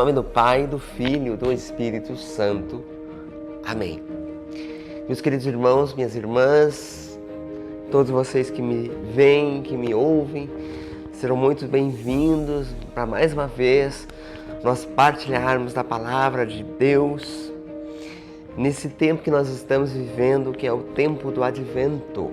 nome do Pai, do Filho e do Espírito Santo. Amém. Meus queridos irmãos, minhas irmãs, todos vocês que me veem, que me ouvem, serão muito bem-vindos para mais uma vez nós partilharmos da Palavra de Deus nesse tempo que nós estamos vivendo, que é o tempo do Advento,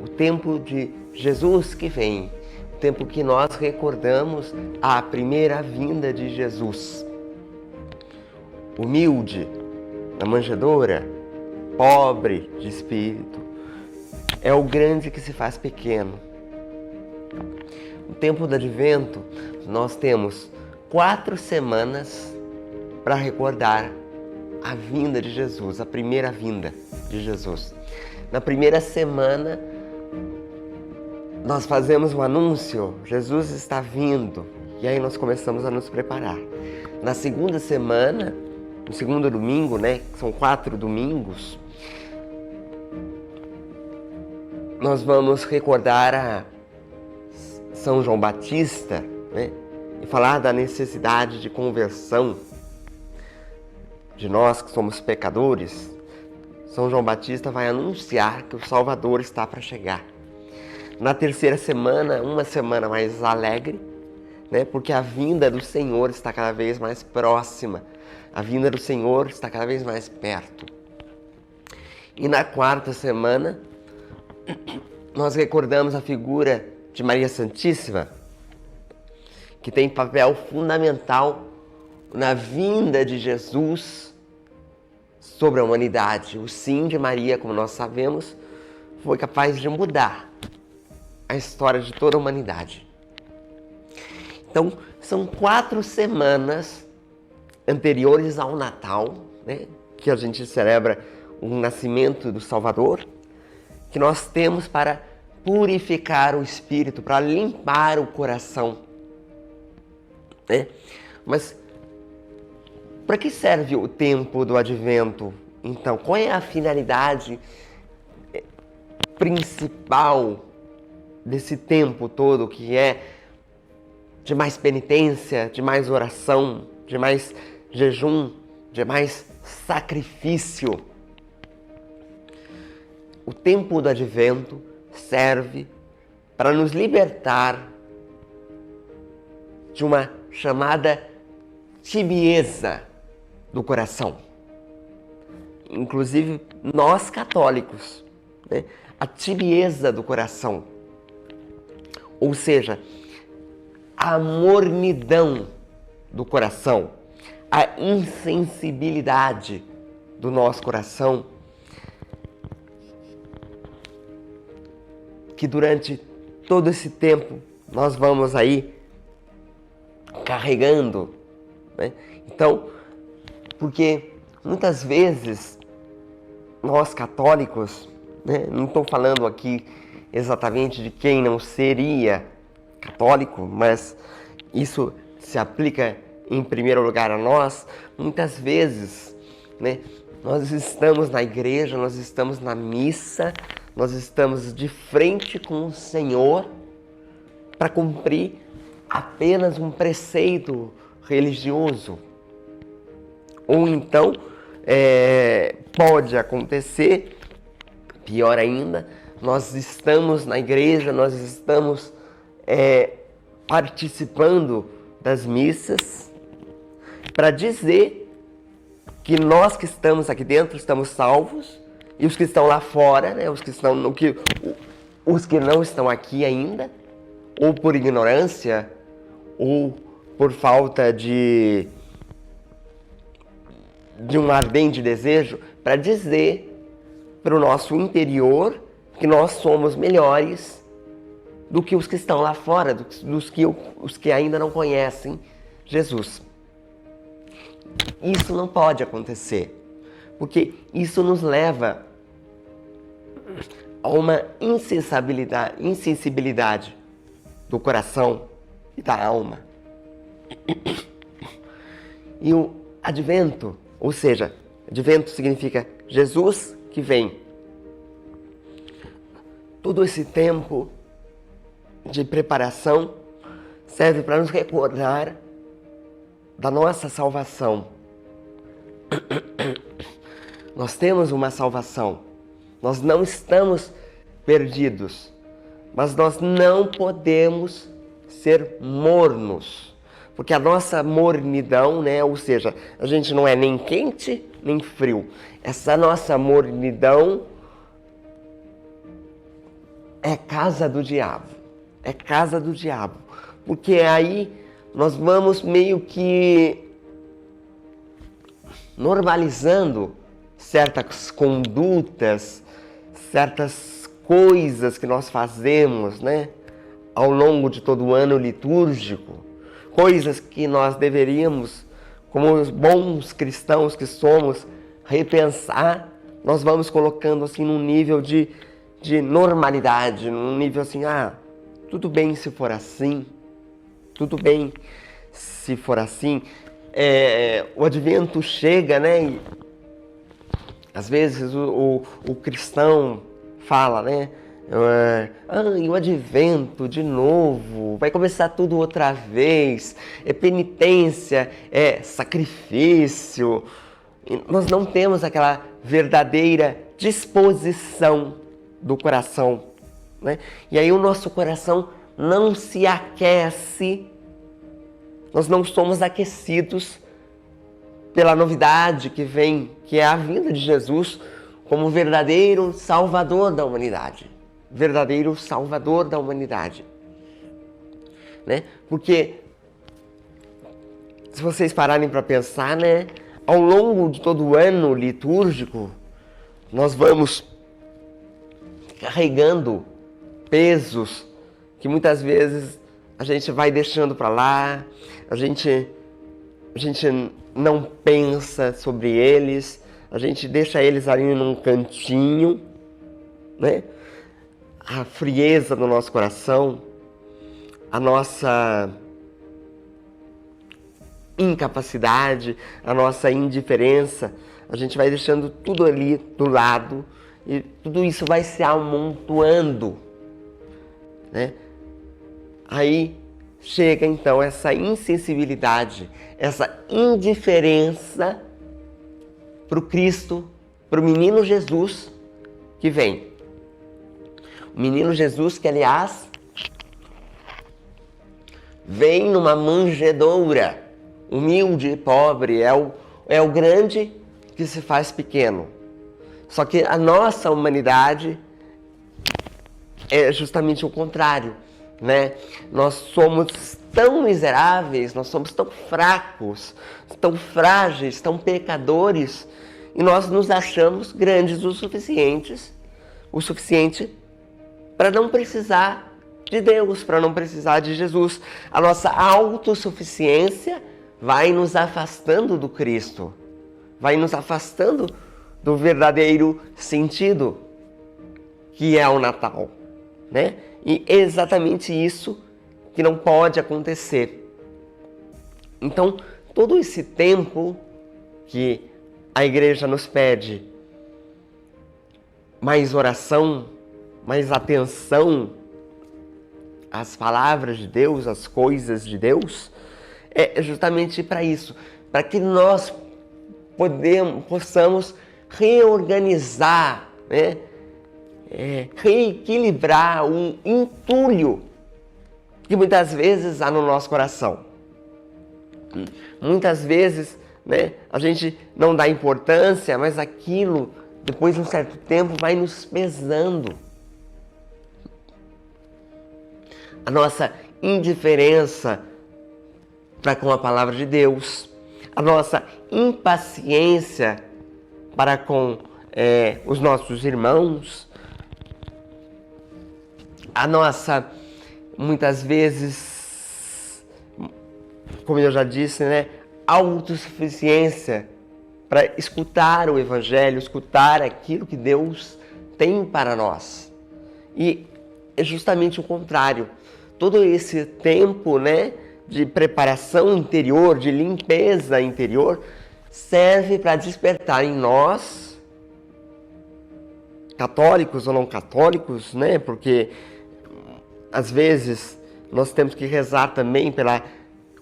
o tempo de Jesus que vem, o tempo que nós recordamos a primeira vinda de Jesus. Humilde, na manjedoura, pobre de espírito, é o grande que se faz pequeno. No tempo do Advento, nós temos 4 semanas para recordar a vinda de Jesus, a primeira vinda de Jesus. Na primeira semana, nós fazemos o anúncio, Jesus está vindo, e aí nós começamos a nos preparar. Na segunda semana, no segundo domingo, são 4 domingos, nós vamos recordar a São João Batista, e falar da necessidade de conversão de nós que somos pecadores. São João Batista vai anunciar que o Salvador está para chegar. Na terceira semana, uma semana mais alegre, porque a vinda do Senhor está cada vez mais próxima. A vinda do Senhor está cada vez mais perto. E na quarta semana, nós recordamos a figura de Maria Santíssima, que tem papel fundamental na vinda de Jesus sobre a humanidade. O sim de Maria, como nós sabemos, foi capaz de mudar a história de toda a humanidade. Então, são 4 semanas anteriores ao Natal, que a gente celebra o nascimento do Salvador, que nós temos para purificar o espírito, para limpar o coração. Mas para que serve o tempo do Advento? Então, qual é a finalidade principal desse tempo todo, que é de mais penitência, de mais oração, de mais jejum, de mais sacrifício? O tempo do Advento serve para nos libertar de uma chamada tibieza do coração. Inclusive nós católicos, a tibieza do coração. Ou seja, a mornidão do coração, a insensibilidade do nosso coração, que durante todo esse tempo nós vamos aí carregando. Então, porque muitas vezes nós católicos, não estou falando aqui exatamente de quem não seria católico, mas isso se aplica em primeiro lugar a nós. Muitas vezes, nós estamos na igreja, nós estamos na missa, nós estamos de frente com o Senhor para cumprir apenas um preceito religioso. Ou então, pode acontecer, pior ainda, nós estamos na igreja, nós estamos participando das missas para dizer que nós que estamos aqui dentro estamos salvos, e os que estão lá fora, os que não estão aqui ainda, ou por ignorância, ou por falta de um ardente desejo, para dizer para o nosso interior que nós somos melhores do que os que estão lá fora, os que ainda não conhecem Jesus. Isso não pode acontecer, porque isso nos leva a uma insensibilidade do coração e da alma. E o Advento, ou seja, Advento significa Jesus que vem. Todo esse tempo de preparação serve para nos recordar da nossa salvação. Nós temos uma salvação. Nós não estamos perdidos. Mas nós não podemos ser mornos. Porque a nossa mornidão, né? Ou seja, a gente não é nem quente nem frio. Essa nossa mornidão é casa do diabo. É casa do diabo. Porque aí nós vamos meio que normalizando certas condutas, certas coisas que nós fazemos, né? Ao longo de todo o ano litúrgico. Coisas que nós deveríamos, como os bons cristãos que somos, repensar. Nós vamos colocando assim num nível de normalidade, num nível assim, tudo bem se for assim, tudo bem se for assim. O advento chega, né? E às vezes o cristão fala, né? E o advento de novo, vai começar tudo outra vez, é penitência, é sacrifício. E nós não temos aquela verdadeira disposição do coração, né? E aí o nosso coração não se aquece, nós não somos aquecidos pela novidade que vem, que é a vinda de Jesus como verdadeiro Salvador da humanidade. Verdadeiro Salvador da humanidade, né? Porque se vocês pararem para pensar, né, ao longo de todo o ano litúrgico, nós vamos carregando pesos que muitas vezes a gente vai deixando para lá, a gente não pensa sobre eles, a gente deixa eles ali num cantinho, né? A frieza do nosso coração, a nossa incapacidade, a nossa indiferença, a gente vai deixando tudo ali do lado e tudo isso vai se amontoando, né? Aí chega então essa insensibilidade, essa indiferença para o Cristo, para o menino Jesus que vem. O menino Jesus que, aliás, vem numa manjedoura, humilde e pobre, é o grande que se faz pequeno. Só que a nossa humanidade é justamente o contrário, né? Nós somos tão miseráveis, nós somos tão fracos, tão frágeis, tão pecadores, e nós nos achamos grandes o suficiente para não precisar de Deus, para não precisar de Jesus. A nossa autossuficiência vai nos afastando do Cristo, vai nos afastando do verdadeiro sentido que é o Natal, né? E é exatamente isso que não pode acontecer. Então, todo esse tempo que a igreja nos pede mais oração, mais atenção às palavras de Deus, às coisas de Deus, é justamente para isso, para que nós possamos reorganizar, né? Reequilibrar o entulho que muitas vezes há no nosso coração. Muitas vezes, né, a gente não dá importância, mas aquilo, depois de um certo tempo, vai nos pesando. A nossa indiferença para com a palavra de Deus, a nossa impaciência para com os nossos irmãos, a nossa, muitas vezes, como eu já disse, né, autossuficiência para escutar o Evangelho, escutar aquilo que Deus tem para nós. E é justamente o contrário. Todo esse tempo, né, de preparação interior, de limpeza interior, serve para despertar em nós, católicos ou não católicos, né, porque às vezes nós temos que rezar também pela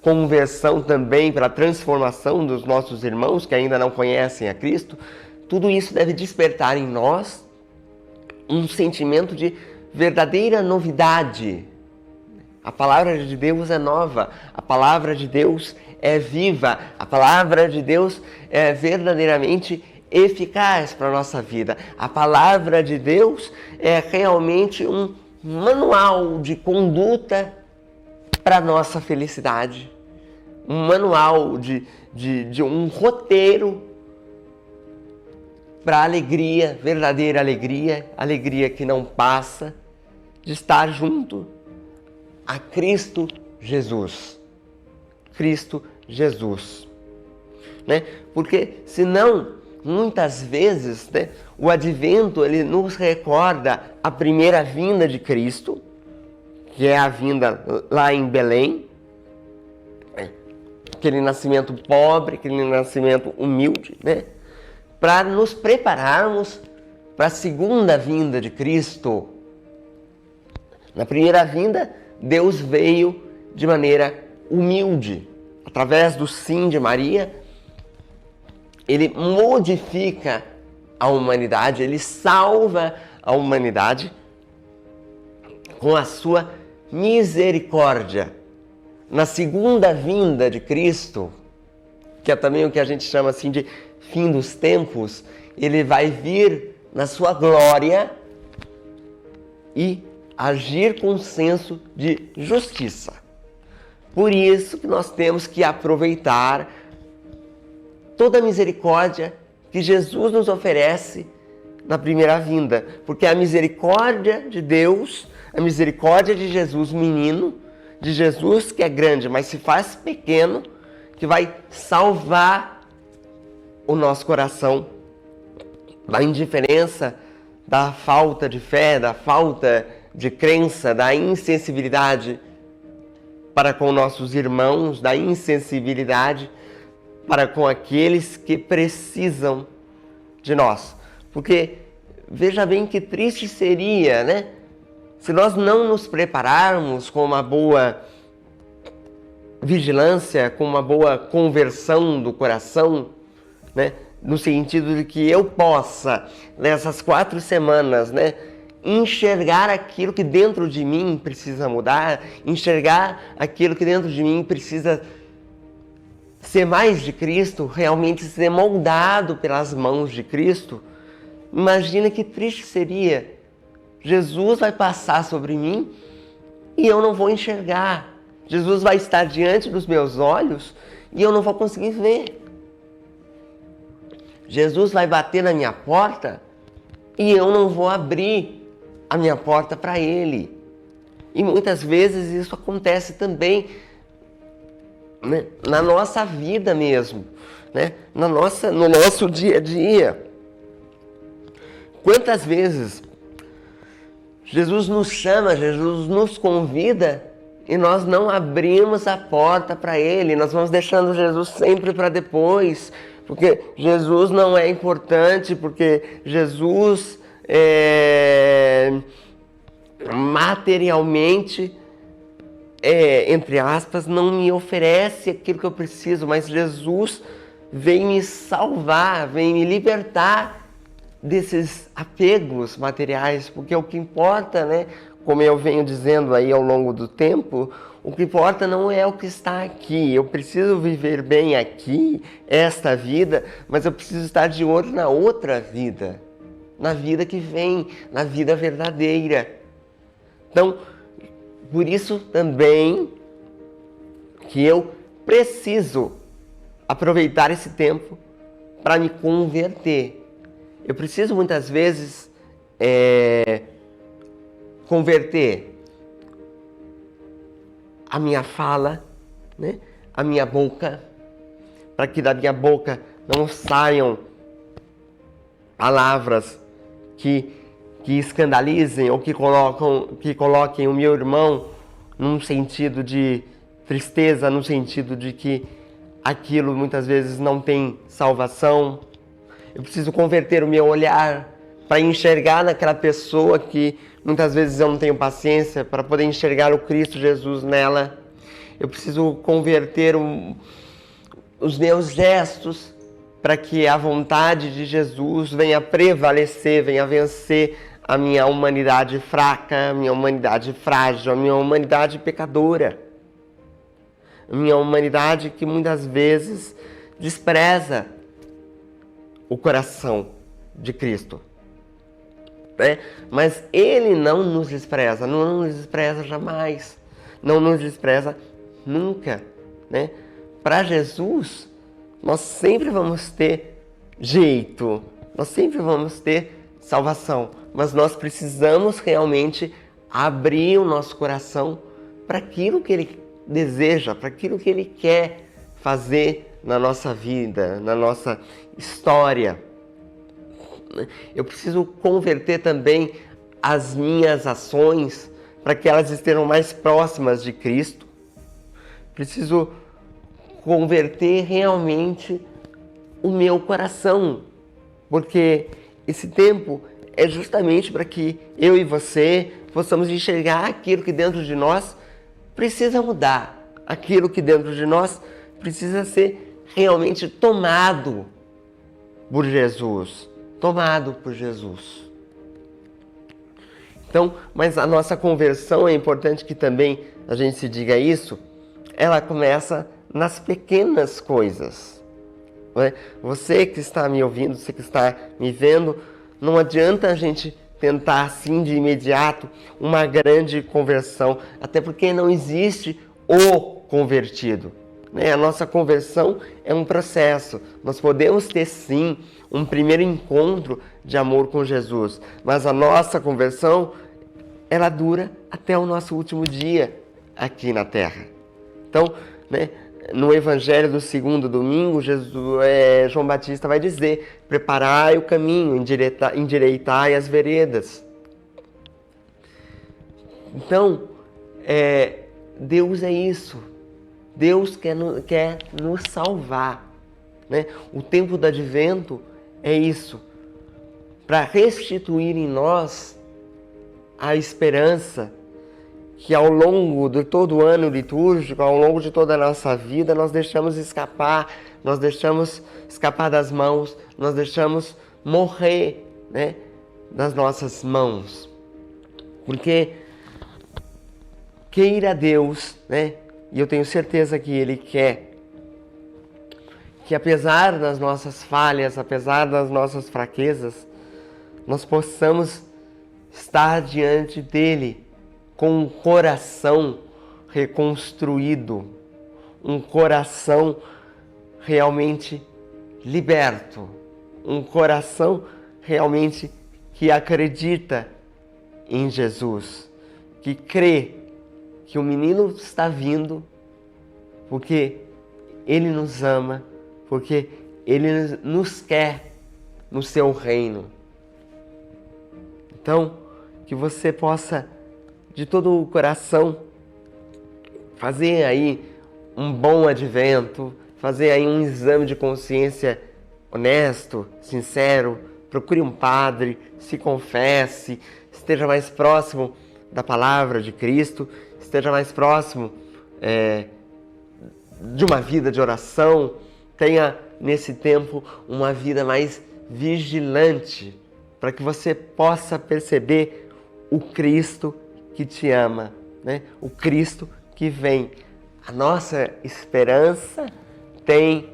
conversão também, pela transformação dos nossos irmãos que ainda não conhecem a Cristo, tudo isso deve despertar em nós um sentimento de verdadeira novidade. A palavra de Deus é nova, a palavra de Deus é viva, a palavra de Deus é verdadeiramente eficaz para a nossa vida. A palavra de Deus é realmente um manual de conduta para a nossa felicidade. Um manual de um roteiro para a alegria, verdadeira alegria, alegria que não passa, de estar junto a Cristo Jesus. Cristo Jesus. Né? Porque senão, muitas vezes, né, o advento ele nos recorda a primeira vinda de Cristo, que é a vinda lá em Belém, aquele nascimento pobre, aquele nascimento humilde, né? Para nos prepararmos para a segunda vinda de Cristo. Na primeira vinda, Deus veio de maneira humilde. Através do sim de Maria, Ele modifica a humanidade, Ele salva a humanidade com a sua misericórdia. Na segunda vinda de Cristo, que é também o que a gente chama assim de fim dos tempos, Ele vai vir na sua glória e agir com senso de justiça. Por isso que nós temos que aproveitar toda a misericórdia que Jesus nos oferece na primeira vinda, porque a misericórdia de Deus, a misericórdia de Jesus menino, de Jesus que é grande, mas se faz pequeno, que vai salvar o nosso coração da indiferença, da falta de fé, da falta de crença, da insensibilidade para com nossos irmãos, da insensibilidade para com aqueles que precisam de nós. Porque veja bem que triste seria, né? Se nós não nos prepararmos com uma boa vigilância, com uma boa conversão do coração, né? No sentido de que eu possa, nessas 4 semanas, né, enxergar aquilo que dentro de mim precisa mudar, enxergar aquilo que dentro de mim precisa ser mais de Cristo, realmente ser moldado pelas mãos de Cristo. Imagina que triste seria. Jesus vai passar sobre mim e eu não vou enxergar. Jesus vai estar diante dos meus olhos e eu não vou conseguir ver. Jesus vai bater na minha porta e eu não vou abrir a minha porta para Ele. E muitas vezes isso acontece também, né, na nossa vida mesmo, né, no nosso dia a dia. Quantas vezes Jesus nos chama, Jesus nos convida e nós não abrimos a porta para Ele, nós vamos deixando Jesus sempre para depois, porque Jesus não é importante, porque Jesus materialmente, entre aspas, não me oferece aquilo que eu preciso, mas Jesus vem me salvar, vem me libertar desses apegos materiais, porque o que importa, né, como eu venho dizendo aí ao longo do tempo, o que importa não é o que está aqui. Eu preciso viver bem aqui, esta vida, mas eu preciso estar de olho na outra vida, na vida que vem, na vida verdadeira. Então, por isso também que eu preciso aproveitar esse tempo para me converter. Eu preciso muitas vezes converter a minha fala, né? A minha boca, para que da minha boca não saiam palavras que escandalizem ou que coloquem o meu irmão num sentido de tristeza, no sentido de que aquilo muitas vezes não tem salvação. Eu preciso converter o meu olhar para enxergar naquela pessoa que muitas vezes eu não tenho paciência, para poder enxergar o Cristo Jesus nela. Eu preciso converter os meus gestos para que a vontade de Jesus venha prevalecer, venha vencer a minha humanidade fraca, a minha humanidade frágil, a minha humanidade pecadora. A minha humanidade que muitas vezes despreza o coração de Cristo. Né? Mas Ele não nos despreza, não nos despreza jamais, não nos despreza nunca. Né? Para Jesus, nós sempre vamos ter jeito, nós sempre vamos ter salvação, mas nós precisamos realmente abrir o nosso coração para aquilo que Ele deseja, para aquilo que Ele quer fazer na nossa vida, na nossa história. Eu preciso converter também as minhas ações para que elas estejam mais próximas de Cristo. Preciso converter realmente o meu coração, porque esse tempo é justamente para que eu e você possamos enxergar aquilo que dentro de nós precisa mudar, aquilo que dentro de nós precisa ser realmente tomado por Jesus, tomado por Jesus. Então, mas a nossa conversão, é importante que também a gente se diga isso, ela começa nas pequenas coisas. Né? Você que está me ouvindo, você que está me vendo, não adianta a gente tentar assim de imediato uma grande conversão, até porque não existe o convertido. Né? A nossa conversão é um processo. Nós podemos ter sim um primeiro encontro de amor com Jesus, mas a nossa conversão, ela dura até o nosso último dia aqui na Terra. Então, né, no Evangelho do segundo domingo, João Batista vai dizer: preparai o caminho, endireitai as veredas. Então, Deus é isso. Deus quer nos salvar. Né? O tempo do advento é isso. Para restituir em nós a esperança que ao longo de todo o ano litúrgico, ao longo de toda a nossa vida, nós deixamos escapar das mãos, nós deixamos morrer, né, das nossas mãos. Porque queira Deus, né, e eu tenho certeza que Ele quer, que apesar das nossas falhas, apesar das nossas fraquezas, nós possamos estar diante dEle com um coração reconstruído, um coração realmente liberto, um coração realmente que acredita em Jesus, que crê que o menino está vindo porque Ele nos ama, porque Ele nos quer no seu reino. Então, que você possa de todo o coração fazer aí um bom advento, fazer aí um exame de consciência honesto, sincero, procure um padre, se confesse, esteja mais próximo da palavra de Cristo, esteja mais próximo de uma vida de oração, tenha nesse tempo uma vida mais vigilante, para que você possa perceber o Cristo que te ama, né? O Cristo que vem. A nossa esperança tem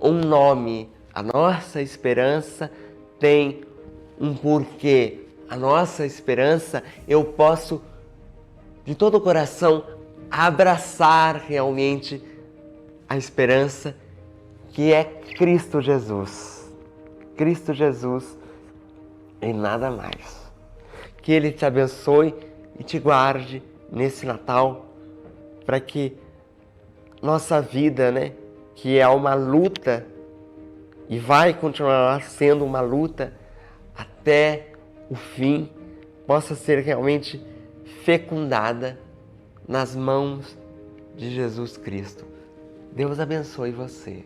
um nome, a nossa esperança tem um porquê. A nossa esperança, eu posso, de todo o coração, abraçar realmente a esperança que é Cristo Jesus. Cristo Jesus e nada mais. Que Ele te abençoe e te guarde nesse Natal, para que nossa vida, né, que é uma luta e vai continuar sendo uma luta até o fim, possa ser realmente fecundada nas mãos de Jesus Cristo. Deus abençoe você.